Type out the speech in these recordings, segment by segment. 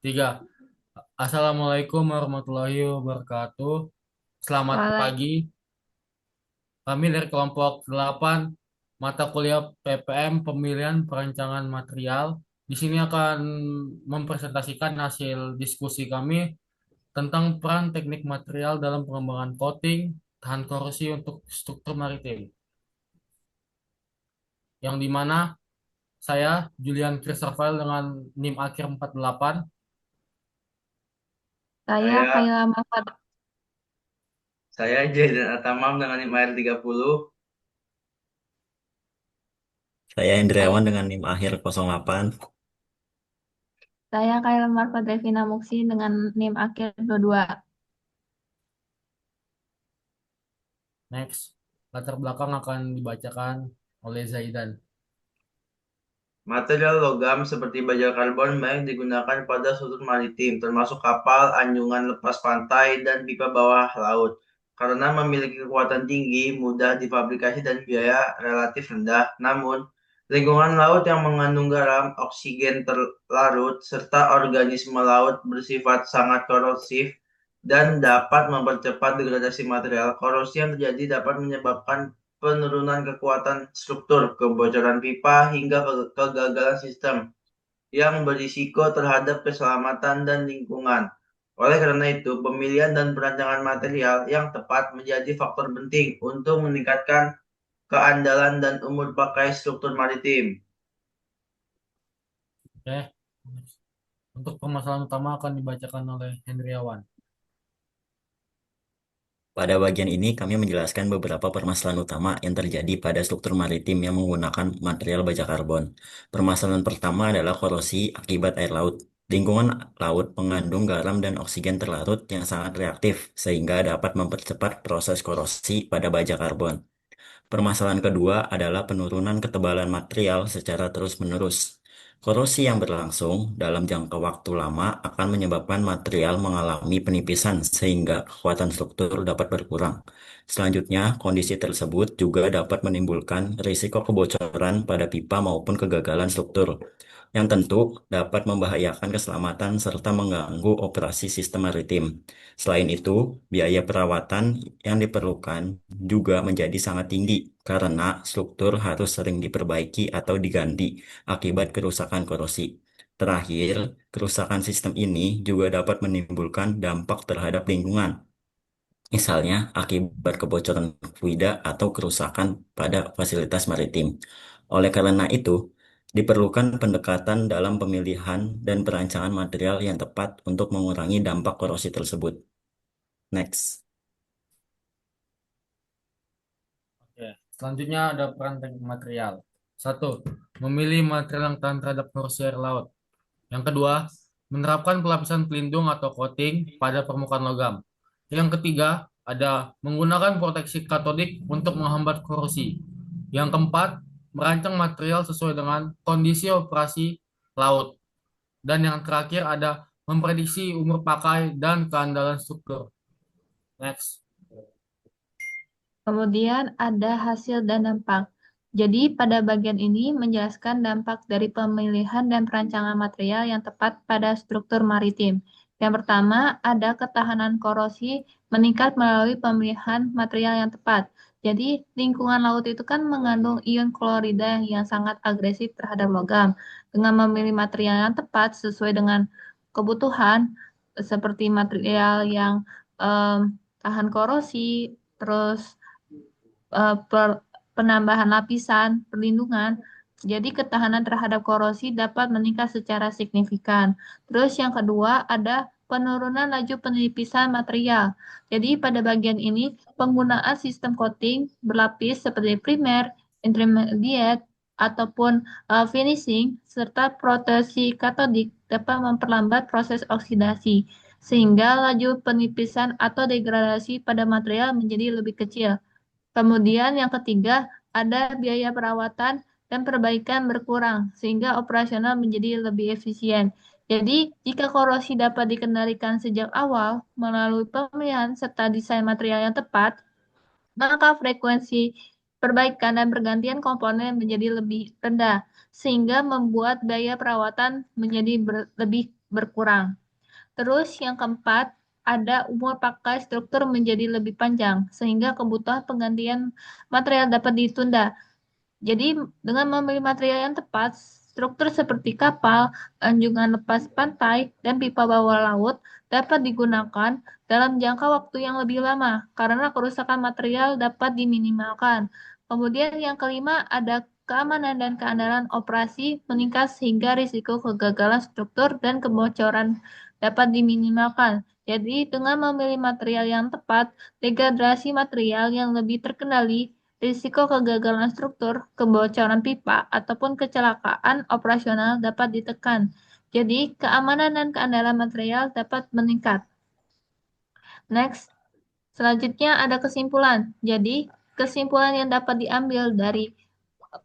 Tiga. Assalamualaikum warahmatullahi wabarakatuh. Selamat Waalaikumsalam. pagi. Kami dari kelompok 8 mata kuliah PPM Pemilihan Perancangan Material. Di sini akan mempresentasikan hasil diskusi kami tentang peran teknik material dalam pengembangan coating tahan korosi untuk struktur maritim. Yang dimana saya Julian Christopher dengan NIM akhir 48. Saya Saya Khaila Mahfad. saya Jayden Atamam dengan NIM akhir 30. Saya Saya, Indriawan dengan NIM akhir 08. saya Khaila Mahfad Devina Muksi dengan NIM akhir 22. Next, latar belakang akan dibacakan oleh Zaidan. Material logam seperti baja karbon banyak digunakan pada struktur maritim, termasuk kapal, anjungan lepas pantai, dan pipa bawah laut. Karena memiliki kekuatan tinggi, mudah difabrikasi dan biaya relatif rendah. Namun, lingkungan laut yang mengandung garam, oksigen terlarut, serta organisme laut bersifat sangat korosif dan dapat mempercepat degradasi material. Korosi yang terjadi dapat menyebabkan penurunan kekuatan struktur, kebocoran pipa, hingga kegagalan sistem yang berisiko terhadap keselamatan dan lingkungan. Oleh karena itu, pemilihan dan perancangan material yang tepat menjadi faktor penting untuk meningkatkan keandalan dan umur pakai struktur maritim. Oke. Untuk permasalahan utama akan dibacakan oleh Hendriawan. Pada bagian ini kami menjelaskan beberapa permasalahan utama yang terjadi pada struktur maritim yang menggunakan material baja karbon. Permasalahan pertama adalah korosi akibat air laut. Lingkungan laut mengandung garam dan oksigen terlarut yang sangat reaktif sehingga dapat mempercepat proses korosi pada baja karbon. Permasalahan kedua adalah penurunan ketebalan material secara terus-menerus. Korosi yang berlangsung dalam jangka waktu lama akan menyebabkan material mengalami penipisan sehingga kekuatan struktur dapat berkurang. Selanjutnya, kondisi tersebut juga dapat menimbulkan risiko kebocoran pada pipa maupun kegagalan struktur yang tentu dapat membahayakan keselamatan serta mengganggu operasi sistem maritim. Selain itu, biaya perawatan yang diperlukan juga menjadi sangat tinggi karena struktur harus sering diperbaiki atau diganti akibat kerusakan korosi. Terakhir, kerusakan sistem ini juga dapat menimbulkan dampak terhadap lingkungan, misalnya akibat kebocoran fluida atau kerusakan pada fasilitas maritim. Oleh karena itu, diperlukan pendekatan dalam pemilihan dan perancangan material yang tepat untuk mengurangi dampak korosi tersebut. Next. Oke. Selanjutnya ada peran teknik material. Satu, memilih material yang tahan terhadap korosi air laut. Yang kedua, menerapkan pelapisan pelindung atau coating pada permukaan logam. Yang ketiga, ada menggunakan proteksi katodik untuk menghambat korosi. Yang keempat, merancang material sesuai dengan kondisi operasi laut. Dan yang terakhir ada memprediksi umur pakai dan keandalan struktur. Next. Kemudian ada hasil dan dampak. Jadi pada bagian ini menjelaskan dampak dari pemilihan dan perancangan material yang tepat pada struktur maritim. Yang pertama, ada ketahanan korosi meningkat melalui pemilihan material yang tepat. Jadi lingkungan laut itu kan mengandung ion klorida yang sangat agresif terhadap logam. Dengan memilih material yang tepat sesuai dengan kebutuhan, seperti material yang tahan korosi, terus penambahan lapisan perlindungan. Jadi ketahanan terhadap korosi dapat meningkat secara signifikan. Terus yang kedua ada penurunan laju penipisan material. Jadi pada bagian ini penggunaan sistem coating berlapis seperti primer, intermediate, ataupun finishing serta proteksi katodik dapat memperlambat proses oksidasi sehingga laju penipisan atau degradasi pada material menjadi lebih kecil. Kemudian yang ketiga, ada biaya perawatan dan perbaikan berkurang, sehingga operasional menjadi lebih efisien. Jadi, jika korosi dapat dikendalikan sejak awal melalui pemilihan serta desain material yang tepat, maka frekuensi perbaikan dan pergantian komponen menjadi lebih rendah, sehingga membuat biaya perawatan menjadi lebih berkurang. Terus yang keempat, ada umur pakai struktur menjadi lebih panjang, sehingga kebutuhan penggantian material dapat ditunda. Jadi, dengan memilih material yang tepat, struktur seperti kapal, anjungan lepas pantai, dan pipa bawah laut dapat digunakan dalam jangka waktu yang lebih lama karena kerusakan material dapat diminimalkan. Kemudian yang kelima ada keamanan dan keandalan operasi meningkat sehingga risiko kegagalan struktur dan kebocoran dapat diminimalkan. Jadi, dengan memilih material yang tepat, degradasi material yang lebih terkendali, risiko kegagalan struktur, kebocoran pipa, ataupun kecelakaan operasional dapat ditekan. Jadi, keamanan dan keandalan material dapat meningkat. Next, selanjutnya ada kesimpulan. Jadi, kesimpulan yang dapat diambil dari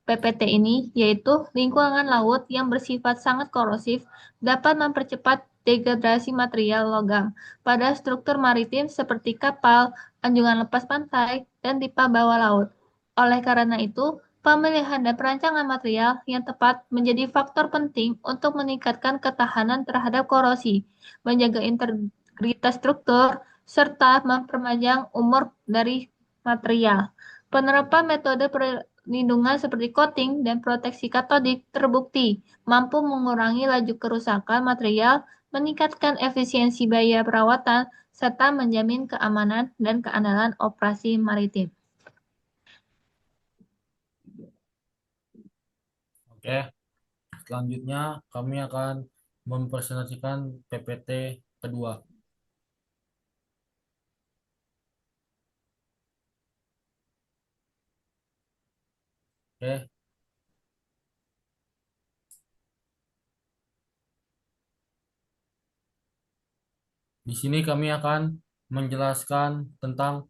PPT ini yaitu lingkungan laut yang bersifat sangat korosif dapat mempercepat degradasi material logam pada struktur maritim seperti kapal, anjungan lepas pantai, dan pipa bawah laut. Oleh karena itu, pemilihan dan perancangan material yang tepat menjadi faktor penting untuk meningkatkan ketahanan terhadap korosi, menjaga integritas struktur, serta memperpanjang umur dari material. Penerapan metode perlindungan seperti coating dan proteksi katodik terbukti mampu mengurangi laju kerusakan material, meningkatkan efisiensi biaya perawatan, serta menjamin keamanan dan keandalan operasi maritim. Oke, selanjutnya kami akan mempresentasikan PPT kedua. Oke, di sini kami akan menjelaskan tentang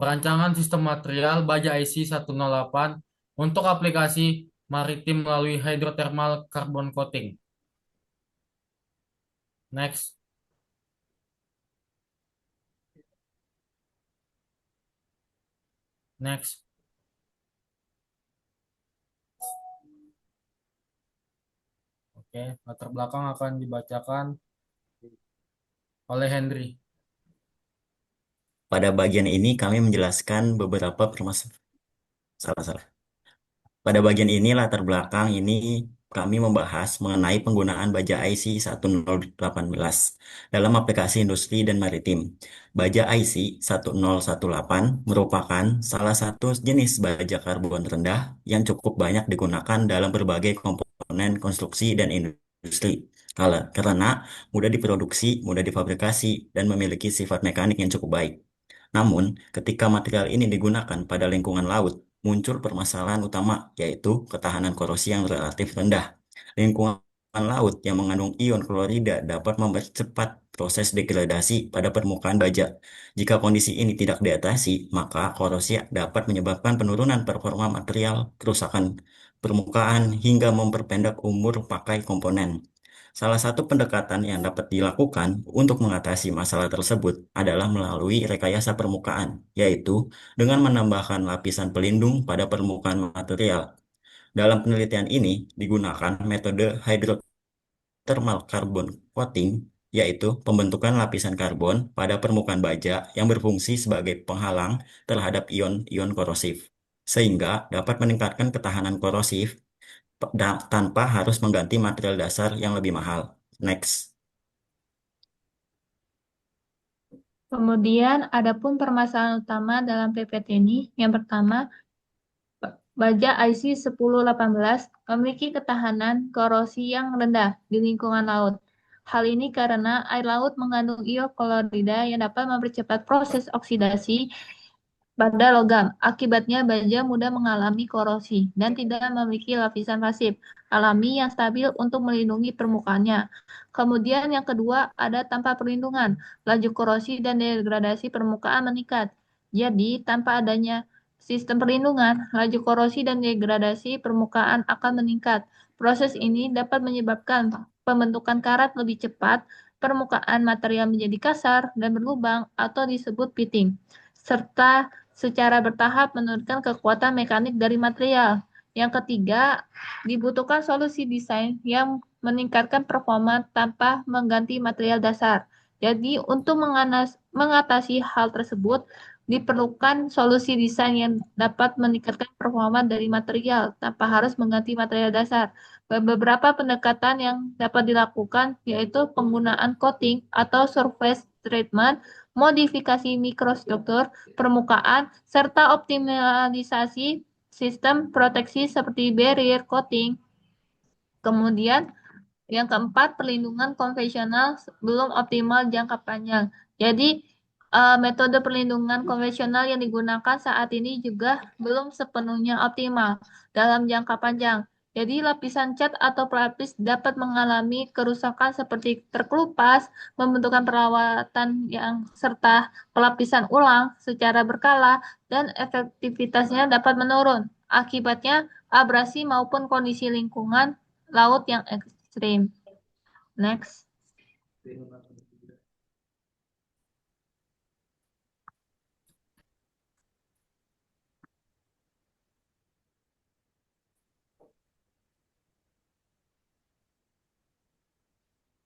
perancangan sistem material baja IC 108 untuk aplikasi maritim melalui hydrothermal carbon coating. Next. Next. Oke, latar belakang akan dibacakan oleh Henry. Pada bagian ini kami menjelaskan beberapa permasalahan. Salah. Pada bagian ini latar belakang ini kami membahas mengenai penggunaan baja IC 1018 dalam aplikasi industri dan maritim. Baja IC 1018 merupakan salah satu jenis baja karbon rendah yang cukup banyak digunakan dalam berbagai komponen konstruksi dan industri. Karena mudah diproduksi, mudah difabrikasi, dan memiliki sifat mekanik yang cukup baik. Namun, ketika material ini digunakan pada lingkungan laut, muncul permasalahan utama, yaitu ketahanan korosi yang relatif rendah. Lingkungan laut yang mengandung ion klorida dapat mempercepat proses degradasi pada permukaan baja. Jika kondisi ini tidak diatasi, maka korosi dapat menyebabkan penurunan performa material, kerusakan permukaan, hingga memperpendek umur pakai komponen. Salah satu pendekatan yang dapat dilakukan untuk mengatasi masalah tersebut adalah melalui rekayasa permukaan, yaitu dengan menambahkan lapisan pelindung pada permukaan material. Dalam penelitian ini digunakan metode hydrothermal carbon coating, yaitu pembentukan lapisan karbon pada permukaan baja yang berfungsi sebagai penghalang terhadap ion-ion korosif, sehingga dapat meningkatkan ketahanan korosif tanpa harus mengganti material dasar yang lebih mahal. Next. Kemudian, adapun permasalahan utama dalam PPT ini, yang pertama, baja IC 1018 memiliki ketahanan korosi yang rendah di lingkungan laut. Hal ini karena air laut mengandung ion klorida yang dapat mempercepat proses oksidasi pada logam. Akibatnya baja mudah mengalami korosi dan tidak memiliki lapisan pasif alami yang stabil untuk melindungi permukaannya. Kemudian yang kedua ada tanpa perlindungan, laju korosi dan degradasi permukaan meningkat. Jadi tanpa adanya sistem perlindungan, laju korosi dan degradasi permukaan akan meningkat. Proses ini dapat menyebabkan pembentukan karat lebih cepat, permukaan material menjadi kasar dan berlubang atau disebut pitting, serta secara bertahap menurunkan kekuatan mekanik dari material. Yang ketiga, dibutuhkan solusi desain yang meningkatkan performa tanpa mengganti material dasar. Jadi, untuk mengatasi hal tersebut, diperlukan solusi desain yang dapat meningkatkan performa dari material tanpa harus mengganti material dasar. Beberapa pendekatan yang dapat dilakukan yaitu penggunaan coating atau surface treatment, modifikasi mikrostruktur permukaan, serta optimalisasi sistem proteksi seperti barrier coating. Kemudian yang keempat, perlindungan konvensional belum optimal jangka panjang. Jadi, metode perlindungan konvensional yang digunakan saat ini juga belum sepenuhnya optimal dalam jangka panjang. Jadi, lapisan cat atau pelapis dapat mengalami kerusakan seperti terkelupas, membutuhkan perawatan yang serta pelapisan ulang secara berkala, dan efektivitasnya dapat menurun. Akibatnya, abrasi maupun kondisi lingkungan laut yang ekstrim. Next.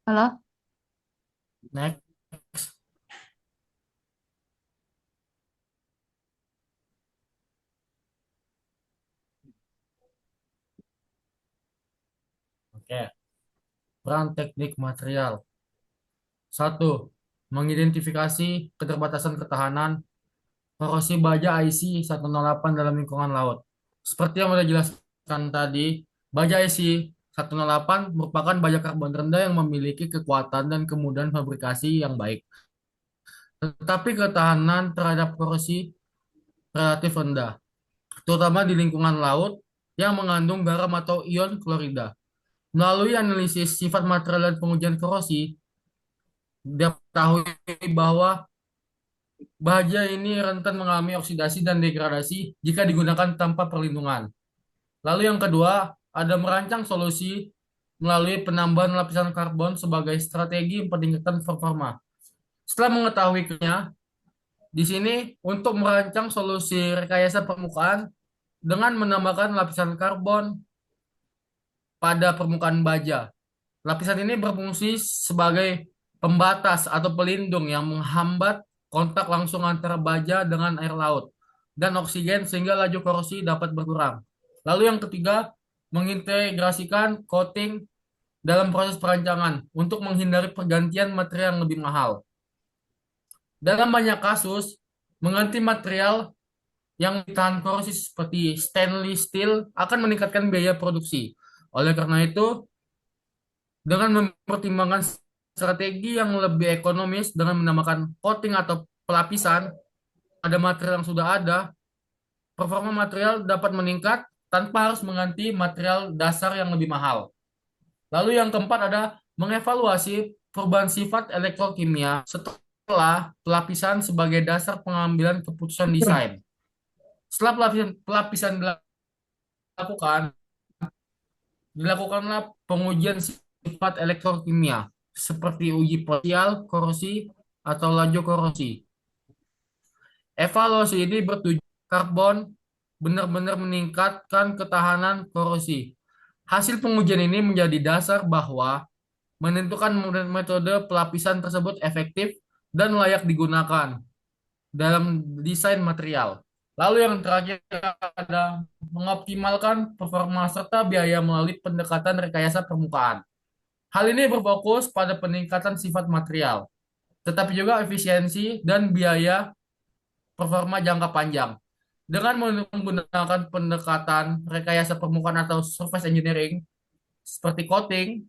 Halo? Next. Oke. Peran teknik material. 1. Mengidentifikasi keterbatasan ketahanan korosi baja IC 108 dalam lingkungan laut. Seperti yang sudah dijelaskan tadi, baja IC 108 merupakan baja karbon rendah yang memiliki kekuatan dan kemudahan fabrikasi yang baik. Tetapi ketahanan terhadap korosi relatif rendah, terutama di lingkungan laut yang mengandung garam atau ion klorida. Melalui analisis sifat material dan pengujian korosi, diketahui bahwa baja ini rentan mengalami oksidasi dan degradasi jika digunakan tanpa perlindungan. Lalu yang kedua, ada merancang solusi melalui penambahan lapisan karbon sebagai strategi peningkatan performa. Setelah mengetahuinya, di sini untuk merancang solusi rekayasa permukaan dengan menambahkan lapisan karbon pada permukaan baja. Lapisan ini berfungsi sebagai pembatas atau pelindung yang menghambat kontak langsung antara baja dengan air laut dan oksigen sehingga laju korosi dapat berkurang. Lalu yang ketiga, mengintegrasikan coating dalam proses perancangan untuk menghindari pergantian material yang lebih mahal. Dalam banyak kasus, mengganti material yang tahan korosi seperti stainless steel akan meningkatkan biaya produksi. Oleh karena itu, dengan mempertimbangkan strategi yang lebih ekonomis dengan menambahkan coating atau pelapisan pada material yang sudah ada, performa material dapat meningkat tanpa harus mengganti material dasar yang lebih mahal. Lalu yang keempat ada mengevaluasi perubahan sifat elektrokimia setelah pelapisan sebagai dasar pengambilan keputusan desain. Setelah pelapisan dilakukanlah pengujian sifat elektrokimia seperti uji potensial korosi atau laju korosi. Evaluasi ini bertujuan karbon benar-benar meningkatkan ketahanan korosi. Hasil pengujian ini menjadi dasar bahwa menentukan metode pelapisan tersebut efektif dan layak digunakan dalam desain material. Lalu yang terakhir ada mengoptimalkan performa serta biaya melalui pendekatan rekayasa permukaan. Hal ini berfokus pada peningkatan sifat material, tetapi juga efisiensi dan biaya performa jangka panjang. Dengan menggunakan pendekatan rekayasa permukaan atau surface engineering, seperti coating,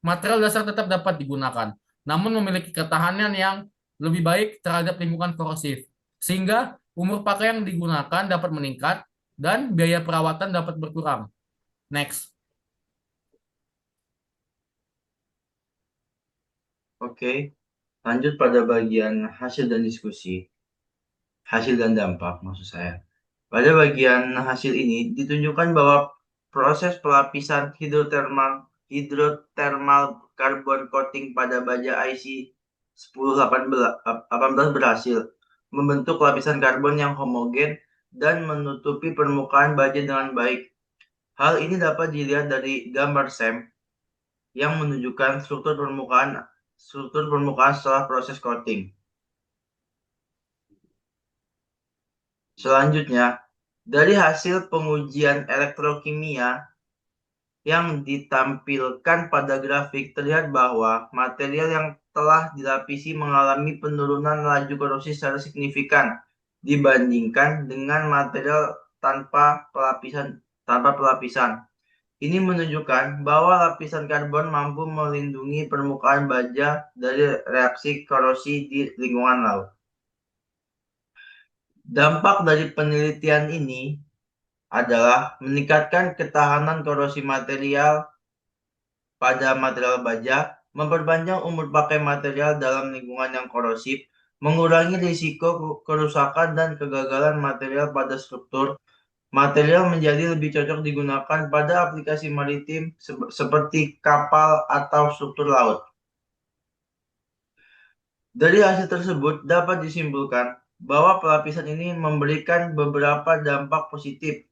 material dasar tetap dapat digunakan, namun memiliki ketahanan yang lebih baik terhadap lingkungan korosif, sehingga umur pakai yang digunakan dapat meningkat dan biaya perawatan dapat berkurang. Next. Oke, lanjut pada bagian hasil dan diskusi. Hasil dan dampak maksud saya. Pada bagian hasil ini ditunjukkan bahwa proses pelapisan hidrotermal carbon coating pada baja IC 1018 berhasil membentuk lapisan karbon yang homogen dan menutupi permukaan baja dengan baik. Hal ini dapat dilihat dari gambar SEM yang menunjukkan struktur permukaan setelah proses coating. Selanjutnya, dari hasil pengujian elektrokimia yang ditampilkan pada grafik, terlihat bahwa material yang telah dilapisi mengalami penurunan laju korosi secara signifikan dibandingkan dengan material tanpa pelapisan. Ini menunjukkan bahwa lapisan karbon mampu melindungi permukaan baja dari reaksi korosi di lingkungan laut. Dampak dari penelitian ini adalah meningkatkan ketahanan korosi material pada material baja, memperpanjang umur pakai material dalam lingkungan yang korosif, mengurangi risiko kerusakan dan kegagalan material pada struktur. Material menjadi lebih cocok digunakan pada aplikasi maritim seperti kapal atau struktur laut. Dari hasil tersebut dapat disimpulkan bahwa pelapisan ini memberikan beberapa dampak positif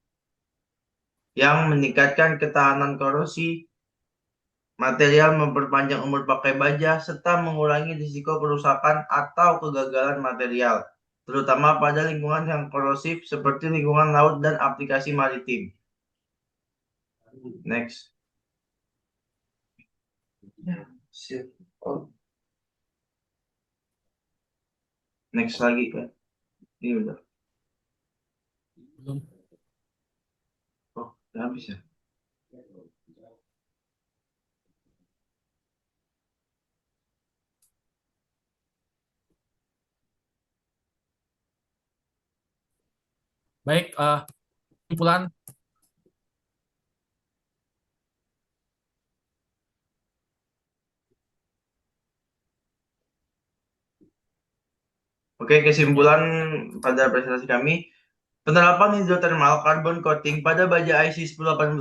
yang meningkatkan ketahanan korosi material, memperpanjang umur pakai baja, serta mengurangi risiko kerusakan atau kegagalan material, terutama pada lingkungan yang korosif seperti lingkungan laut dan aplikasi maritim. Next. Next lagi kan? Ini udah. Belum. Oh, udah habis ya? Baik, kesimpulan. Oke, kesimpulan pada presentasi kami. Penerapan hidrotermal carbon coating pada baja IC 1018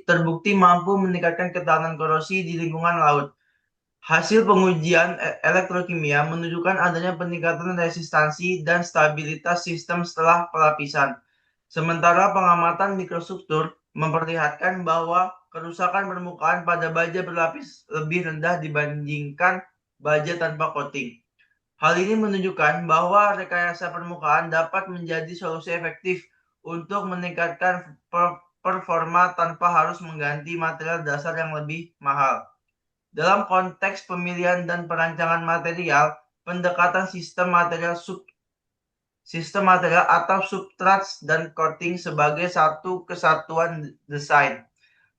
terbukti mampu meningkatkan ketahanan korosi di lingkungan laut. Hasil pengujian elektrokimia menunjukkan adanya peningkatan resistansi dan stabilitas sistem setelah pelapisan. Sementara pengamatan mikrostruktur memperlihatkan bahwa kerusakan permukaan pada baja berlapis lebih rendah dibandingkan baja tanpa coating. Hal ini menunjukkan bahwa rekayasa permukaan dapat menjadi solusi efektif untuk meningkatkan performa tanpa harus mengganti material dasar yang lebih mahal. Dalam konteks pemilihan dan perancangan material, pendekatan sistem material atau substrats dan coating sebagai satu kesatuan desain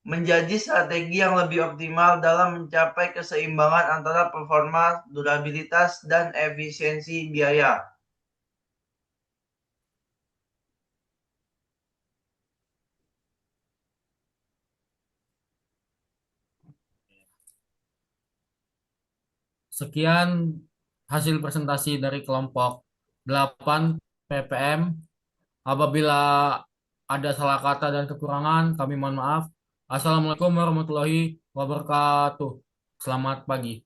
menjadi strategi yang lebih optimal dalam mencapai keseimbangan antara performa, durabilitas, dan efisiensi biaya. Sekian hasil presentasi dari kelompok 8 PPM. Apabila ada salah kata dan kekurangan, kami mohon maaf. Assalamualaikum warahmatullahi wabarakatuh. Selamat pagi.